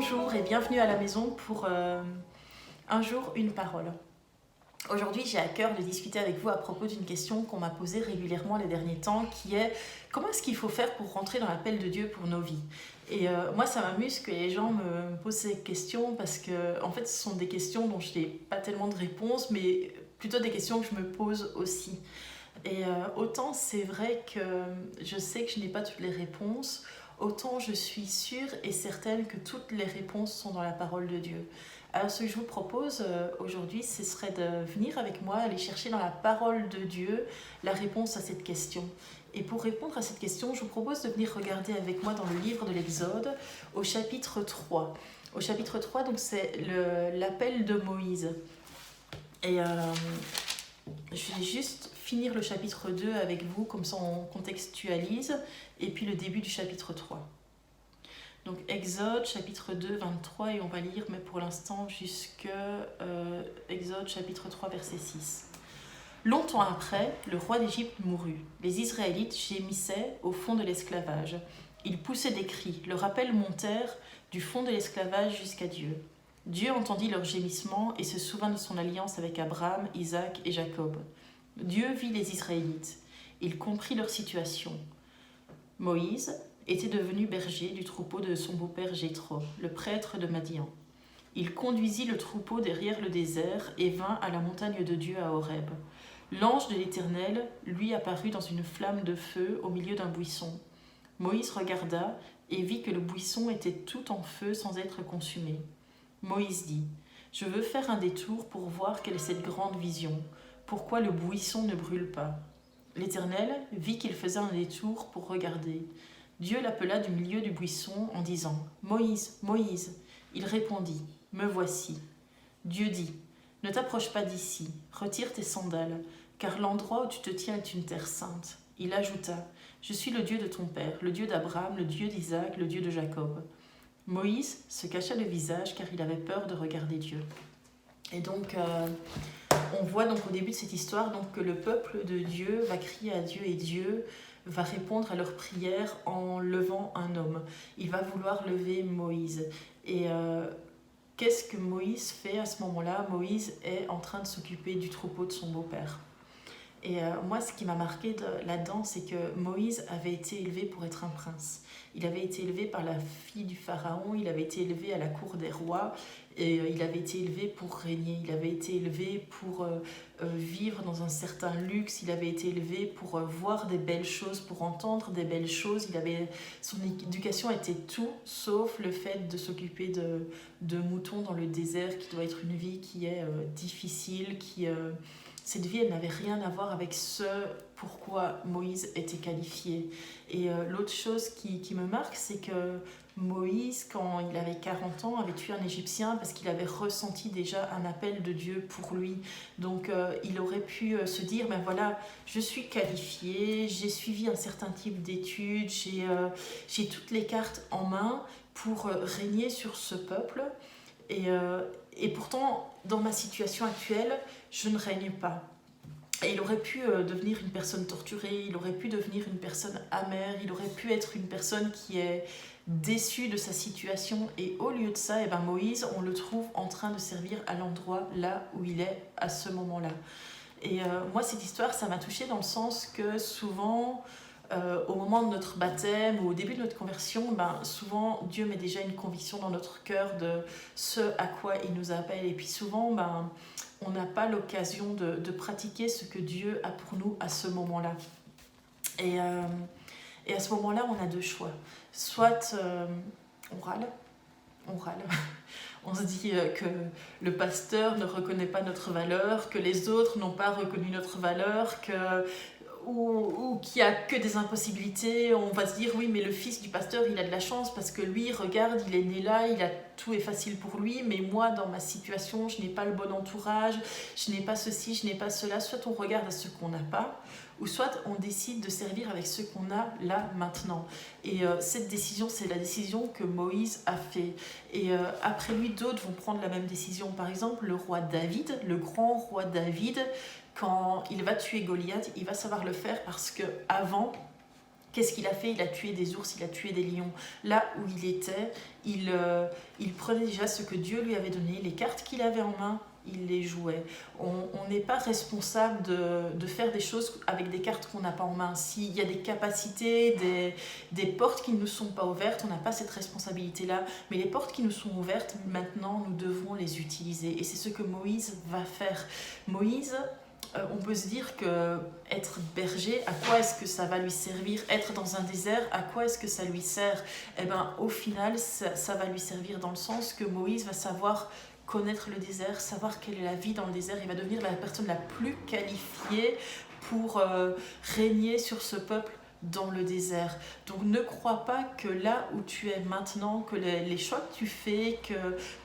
Bonjour et bienvenue à la maison pour un jour, une parole. Aujourd'hui, j'ai à cœur de discuter avec vous à propos d'une question qu'on m'a posée régulièrement les derniers temps, qui est comment est-ce qu'il faut faire pour rentrer dans l'appel de Dieu pour nos vies? Et moi, ça m'amuse que les gens me posent ces questions parce que, en fait, ce sont des questions dont je n'ai pas tellement de réponses, mais plutôt des questions que je me pose aussi. Et autant c'est vrai que je sais que je n'ai pas toutes les réponses, autant je suis sûre et certaine que toutes les réponses sont dans la parole de Dieu. Alors ce que je vous propose aujourd'hui, ce serait de venir avec moi, aller chercher dans la parole de Dieu la réponse à cette question. Et pour répondre à cette question, je vous propose de venir regarder avec moi dans le livre de l'Exode, au chapitre 3. Au chapitre 3, donc c'est l'appel de Moïse. Et je vais juste finir le chapitre 2 avec vous, comme ça on contextualise, et puis le début du chapitre 3. Donc Exode, chapitre 2, 23, et on va lire, mais pour l'instant, jusque Exode, chapitre 3, verset 6. Longtemps après, le roi d'Égypte mourut. Les Israélites gémissaient au fond de l'esclavage. Ils poussaient des cris, leurs appels montèrent du fond de l'esclavage jusqu'à Dieu. Dieu entendit leurs gémissements et se souvint de son alliance avec Abraham, Isaac et Jacob. Dieu vit les Israélites. Il comprit leur situation. Moïse était devenu berger du troupeau de son beau-père Jéthro, le prêtre de Madian. Il conduisit le troupeau derrière le désert et vint à la montagne de Dieu à Horeb. L'ange de l'Éternel lui apparut dans une flamme de feu au milieu d'un buisson. Moïse regarda et vit que le buisson était tout en feu sans être consumé. Moïse dit : « Je veux faire un détour pour voir quelle est cette grande vision. Pourquoi le buisson ne brûle pas ?» L'Éternel vit qu'il faisait un détour pour regarder. Dieu l'appela du milieu du buisson en disant : « Moïse, Moïse !» Il répondit : « Me voici. » Dieu dit : « Ne t'approche pas d'ici, retire tes sandales, car l'endroit où tu te tiens est une terre sainte. » Il ajouta : « Je suis le Dieu de ton père, le Dieu d'Abraham, le Dieu d'Isaac, le Dieu de Jacob. » Moïse se cacha le visage car il avait peur de regarder Dieu. Et donc, on voit donc au début de cette histoire donc, que le peuple de Dieu va crier à Dieu et Dieu va répondre à leur prière en levant un homme. Il va vouloir lever Moïse. Et qu'est-ce que Moïse fait à ce moment-là? Moïse est en train de s'occuper du troupeau de son beau-père. Et moi, ce qui m'a marqué là-dedans, c'est que Moïse avait été élevé pour être un prince. Il avait été élevé par la fille du pharaon, il avait été élevé à la cour des rois, et il avait été élevé pour régner, il avait été élevé pour vivre dans un certain luxe, il avait été élevé pour voir des belles choses, pour entendre des belles choses. Son éducation était tout sauf le fait de s'occuper de moutons dans le désert, qui doit être une vie qui est difficile, cette vie, elle n'avait rien à voir avec ce pourquoi Moïse était qualifié. Et l'autre chose qui me marque, c'est que Moïse, quand il avait 40 ans, avait tué un Égyptien parce qu'il avait ressenti déjà un appel de Dieu pour lui. Donc il aurait pu se dire, ben voilà, je suis qualifié, j'ai suivi un certain type d'études, j'ai toutes les cartes en main pour régner sur ce peuple. Et pourtant, dans ma situation actuelle, je ne règne pas. Et il aurait pu devenir une personne torturée, il aurait pu devenir une personne amère, il aurait pu être une personne qui est déçue de sa situation. Et au lieu de ça, Moïse, on le trouve en train de servir à l'endroit là où il est à ce moment-là. Et moi, cette histoire, ça m'a touchée dans le sens que souvent, au moment de notre baptême ou au début de notre conversion, souvent Dieu met déjà une conviction dans notre cœur de ce à quoi il nous appelle. Et puis souvent, on n'a pas l'occasion de pratiquer ce que Dieu a pour nous à ce moment-là. Et à ce moment-là, on a deux choix. Soit on râle. On se dit que le pasteur ne reconnaît pas notre valeur, que les autres n'ont pas reconnu notre valeur, ou qu'il n'y a que des impossibilités. On va se dire oui, mais le fils du pasteur, il a de la chance parce que lui, regarde, il est né là, tout est facile pour lui, mais moi, dans ma situation, je n'ai pas le bon entourage, je n'ai pas ceci, je n'ai pas cela. Soit on regarde à ce qu'on n'a pas, ou soit on décide de servir avec ce qu'on a là maintenant. Et cette décision, c'est la décision que Moïse a fait. Et après lui, d'autres vont prendre la même décision. Par exemple, le roi David, le grand roi David, quand il va tuer Goliath, il va savoir le faire parce qu'avant, Qu'est-ce qu'il a fait? Il a tué des ours, il a tué des lions. Là où il était, il prenait déjà ce que Dieu lui avait donné, les cartes qu'il avait en main, il les jouait. On n'est pas responsable de faire des choses avec des cartes qu'on n'a pas en main. S'il y a des capacités, des portes qui ne nous sont pas ouvertes, on n'a pas cette responsabilité-là. Mais les portes qui nous sont ouvertes, maintenant, nous devons les utiliser. Et c'est ce que Moïse va faire. Moïse... on peut se dire que être berger, à quoi est-ce que ça va lui servir? Être dans un désert, à quoi est-ce que ça lui sert? Eh bien, au final, ça va lui servir dans le sens que Moïse va savoir connaître le désert, savoir quelle est la vie dans le désert. Il va devenir la personne la plus qualifiée pour régner sur ce peuple dans le désert. Donc ne crois pas que là où tu es maintenant, que les choix que tu fais,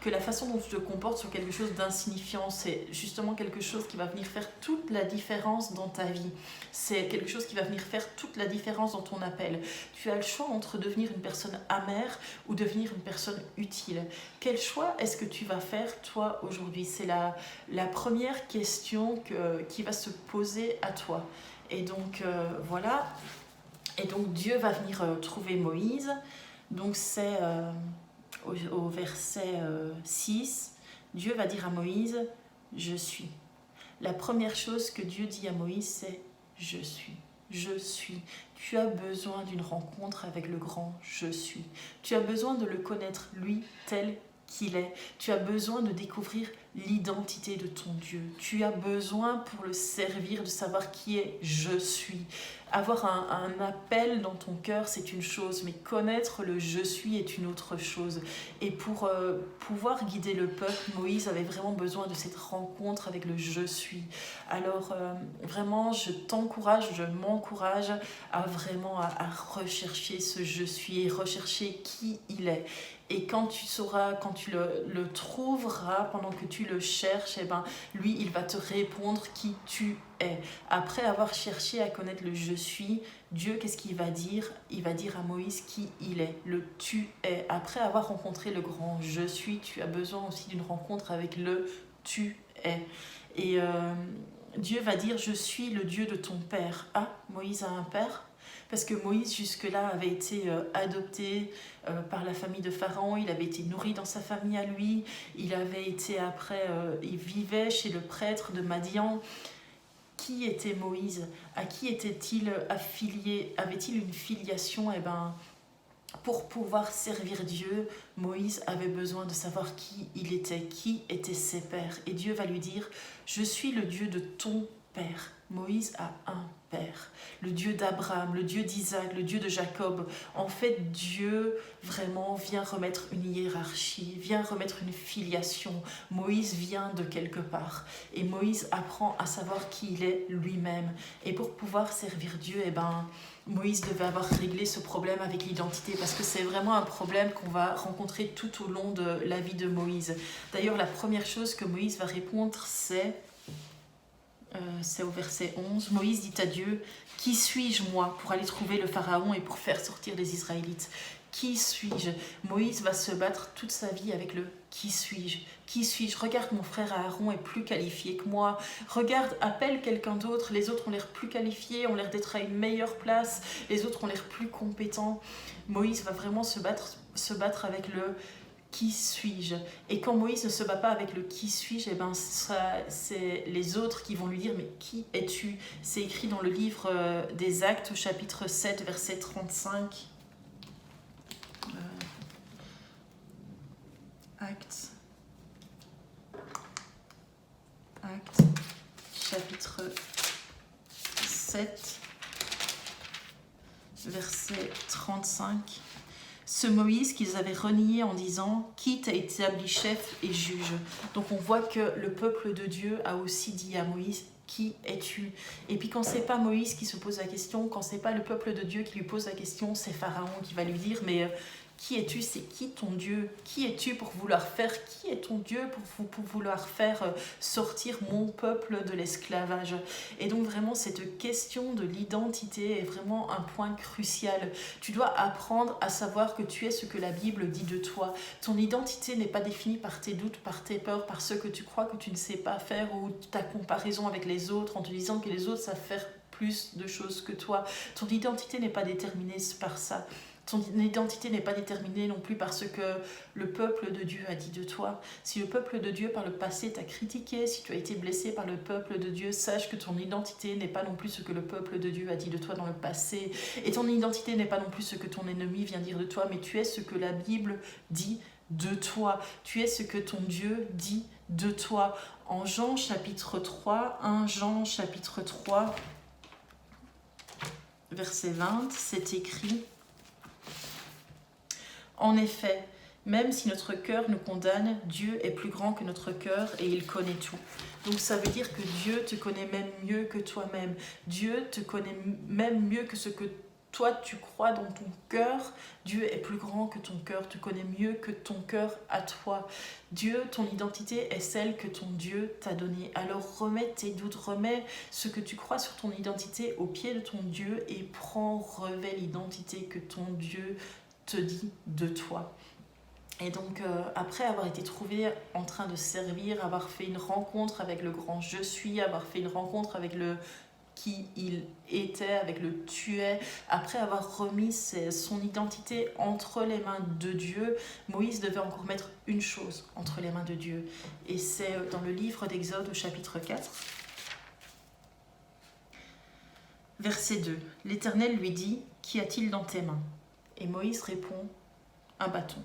que la façon dont tu te comportes sur quelque chose d'insignifiant, c'est justement quelque chose qui va venir faire toute la différence dans ta vie. C'est quelque chose qui va venir faire toute la différence dans ton appel. Tu as le choix entre devenir une personne amère ou devenir une personne utile. Quel choix est-ce que tu vas faire toi aujourd'hui? C'est la première question qui va se poser à toi. Et donc voilà. Et donc Dieu va venir trouver Moïse. Donc c'est au verset 6, Dieu va dire à Moïse, je suis. La première chose que Dieu dit à Moïse, c'est je suis. Je suis. Tu as besoin d'une rencontre avec le grand je suis. Tu as besoin de le connaître, lui, tel qu'il est. Tu as besoin de découvrir l'identité de ton Dieu. Tu as besoin pour le servir de savoir qui est je suis. Avoir un appel dans ton cœur, c'est une chose, mais connaître le je suis est une autre chose. Et pour pouvoir guider le peuple, Moïse avait vraiment besoin de cette rencontre avec le je suis. Alors vraiment, je t'encourage, je m'encourage à vraiment à rechercher ce je suis et rechercher qui il est. Et quand tu sauras, quand tu le trouveras, pendant que tu le cherches, eh ben, lui, il va te répondre qui tu es. Après avoir cherché à connaître le je suis, Dieu, qu'est-ce qu'il va dire? Il va dire à Moïse qui il est, le tu es. Après avoir rencontré le grand je suis, tu as besoin aussi d'une rencontre avec le tu es. Et Dieu va dire, je suis le Dieu de ton père. Ah, Moïse a un père? Parce que Moïse jusque-là avait été adopté par la famille de Pharaon, il avait été nourri dans sa famille à lui, il avait été après, il vivait chez le prêtre de Madian. Qui était Moïse? À qui était-il affilié? Avait-il une filiation? Eh ben, pour pouvoir servir Dieu, Moïse avait besoin de savoir qui il était, qui étaient ses pères. Et Dieu va lui dire, je suis le Dieu de ton père. Moïse a un père, le Dieu d'Abraham, le Dieu d'Isaac, le Dieu de Jacob. En fait, Dieu vraiment vient remettre une hiérarchie, vient remettre une filiation. Moïse vient de quelque part et Moïse apprend à savoir qui il est lui-même. Et pour pouvoir servir Dieu, eh ben, Moïse devait avoir réglé ce problème avec l'identité parce que c'est vraiment un problème qu'on va rencontrer tout au long de la vie de Moïse. D'ailleurs, la première chose que Moïse va répondre, c'est au verset 11. Moïse dit à Dieu, « Qui suis-je moi pour aller trouver le Pharaon et pour faire sortir les Israélites ? Qui suis-je » Moïse va se battre toute sa vie avec le « Qui suis-je ? Qui suis-je ? Regarde, mon frère Aaron est plus qualifié que moi. Regarde, appelle quelqu'un d'autre. Les autres ont l'air plus qualifiés, ont l'air d'être à une meilleure place. Les autres ont l'air plus compétents. » Moïse va vraiment se battre avec le qui suis-je? Et quand Moïse ne se bat pas avec le qui suis-je, eh ben c'est les autres qui vont lui dire mais qui es-tu? C'est écrit dans le livre des Actes au chapitre 7 verset 35. Actes chapitre 7 verset 35. Ce Moïse qu'ils avaient renié en disant « Qui t'a établi chef et juge ?» Donc on voit que le peuple de Dieu a aussi dit à Moïse « Qui es-tu » Et puis quand c'est pas Moïse qui se pose la question, quand c'est pas le peuple de Dieu qui lui pose la question, c'est Pharaon qui va lui dire « Mais qui es-tu? C'est qui ton Dieu? Qui es-tu pour vouloir faire? Qui est ton Dieu pour vouloir faire sortir mon peuple de l'esclavage ?» Et donc vraiment cette question de l'identité est vraiment un point crucial. Tu dois apprendre à savoir que tu es ce que la Bible dit de toi. Ton identité n'est pas définie par tes doutes, par tes peurs, par ce que tu crois que tu ne sais pas faire ou ta comparaison avec les autres en te disant que les autres savent faire plus de choses que toi. Ton identité n'est pas déterminée par ça. Ton identité n'est pas déterminée non plus par ce que le peuple de Dieu a dit de toi. Si le peuple de Dieu par le passé t'a critiqué, si tu as été blessé par le peuple de Dieu, sache que ton identité n'est pas non plus ce que le peuple de Dieu a dit de toi dans le passé. Et ton identité n'est pas non plus ce que ton ennemi vient dire de toi, mais tu es ce que la Bible dit de toi. Tu es ce que ton Dieu dit de toi. En Jean chapitre 3, 1 Jean chapitre 3, verset 20, c'est écrit: en effet, même si notre cœur nous condamne, Dieu est plus grand que notre cœur et il connaît tout. Donc ça veut dire que Dieu te connaît même mieux que toi-même. Dieu te connaît même mieux que ce que toi tu crois dans ton cœur. Dieu est plus grand que ton cœur, te connaît mieux que ton cœur à toi. Dieu, ton identité est celle que ton Dieu t'a donnée. Alors remets tes doutes, remets ce que tu crois sur ton identité au pied de ton Dieu et revêt l'identité que ton Dieu te dit de toi. Et donc après avoir été trouvé en train de servir, avoir fait une rencontre avec le grand je suis, avoir fait une rencontre avec le qui il était, avec le tu es, après avoir remis son identité entre les mains de Dieu, Moïse devait encore mettre une chose entre les mains de Dieu. Et c'est dans le livre d'Exode au chapitre 4, verset 2. L'Éternel lui dit: qu'y a-t-il dans tes mains? Et Moïse répond: un bâton.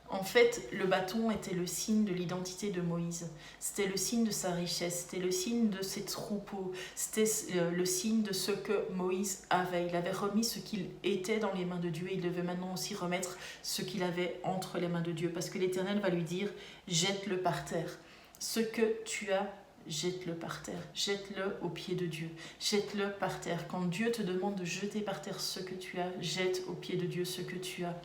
En fait, le bâton était le signe de l'identité de Moïse. C'était le signe de sa richesse, c'était le signe de ses troupeaux, c'était le signe de ce que Moïse avait. Il avait remis ce qu'il était dans les mains de Dieu et il devait maintenant aussi remettre ce qu'il avait entre les mains de Dieu. Parce que l'Éternel va lui dire: jette-le par terre. Ce que tu as, jette-le par terre, jette-le au pied de Dieu, jette-le par terre. Quand Dieu te demande de jeter par terre ce que tu as, jette au pied de Dieu ce que tu as.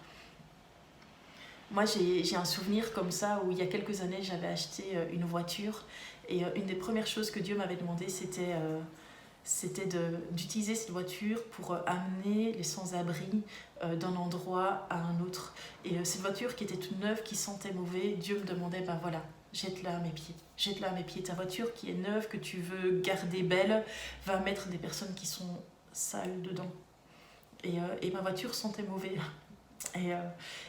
Moi, j'ai un souvenir comme ça où il y a quelques années, j'avais acheté une voiture et une des premières choses que Dieu m'avait demandé, c'était d'utiliser cette voiture pour amener les sans-abri d'un endroit à un autre. Et cette voiture qui était toute neuve, qui sentait mauvais, Dieu me demandait: ben voilà, jette-la à mes pieds. Jette-la à mes pieds. Ta voiture qui est neuve, que tu veux garder belle, va mettre des personnes qui sont sales dedans. Et ma voiture sentait mauvais.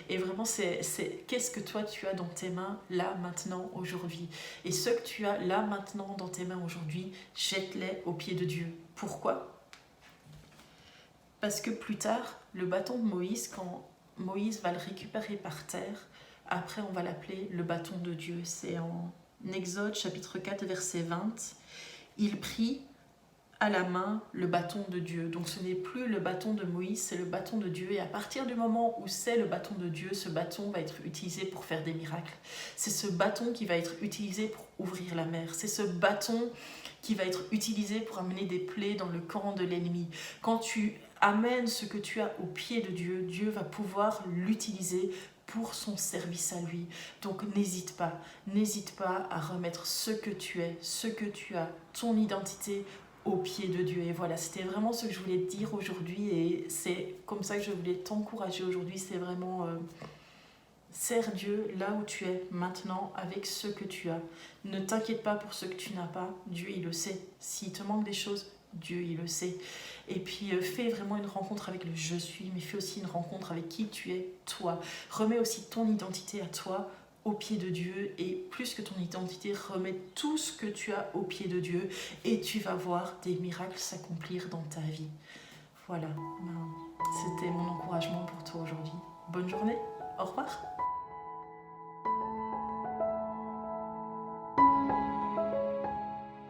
Et vraiment, c'est qu'est-ce que toi tu as dans tes mains là, maintenant, aujourd'hui. Et ce que tu as là, maintenant, dans tes mains aujourd'hui, jette-les au pied de Dieu. Pourquoi? Parce que plus tard, le bâton de Moïse, quand Moïse va le récupérer par terre, après on va l'appeler le bâton de Dieu. C'est en Exode chapitre 4 verset 20. Il prit à la main le bâton de Dieu. Donc ce n'est plus le bâton de Moïse, c'est le bâton de Dieu. Et à partir du moment où c'est le bâton de Dieu, ce bâton va être utilisé pour faire des miracles. C'est ce bâton qui va être utilisé pour ouvrir la mer. C'est ce bâton qui va être utilisé pour amener des plaies dans le camp de l'ennemi. Quand tu amènes ce que tu as au pied de Dieu, Dieu va pouvoir l'utiliser pour son service à lui. Donc n'hésite pas à remettre ce que tu es, ce que tu as, ton identité au pied de Dieu. Et voilà, c'était vraiment ce que je voulais te dire aujourd'hui et c'est comme ça que je voulais t'encourager aujourd'hui. C'est vraiment sers Dieu là où tu es maintenant avec ce que tu as. Ne t'inquiète pas pour ce que tu n'as pas, Dieu il le sait. S'il te manque des choses, Dieu il le sait. Et puis fais vraiment une rencontre avec le je suis, mais fais aussi une rencontre avec qui tu es toi. Remets aussi ton identité à toi au pied de Dieu et plus que ton identité, remets tout ce que tu as au pied de Dieu et tu vas voir des miracles s'accomplir dans ta vie. Voilà, c'était mon encouragement pour toi aujourd'hui. Bonne journée, au revoir.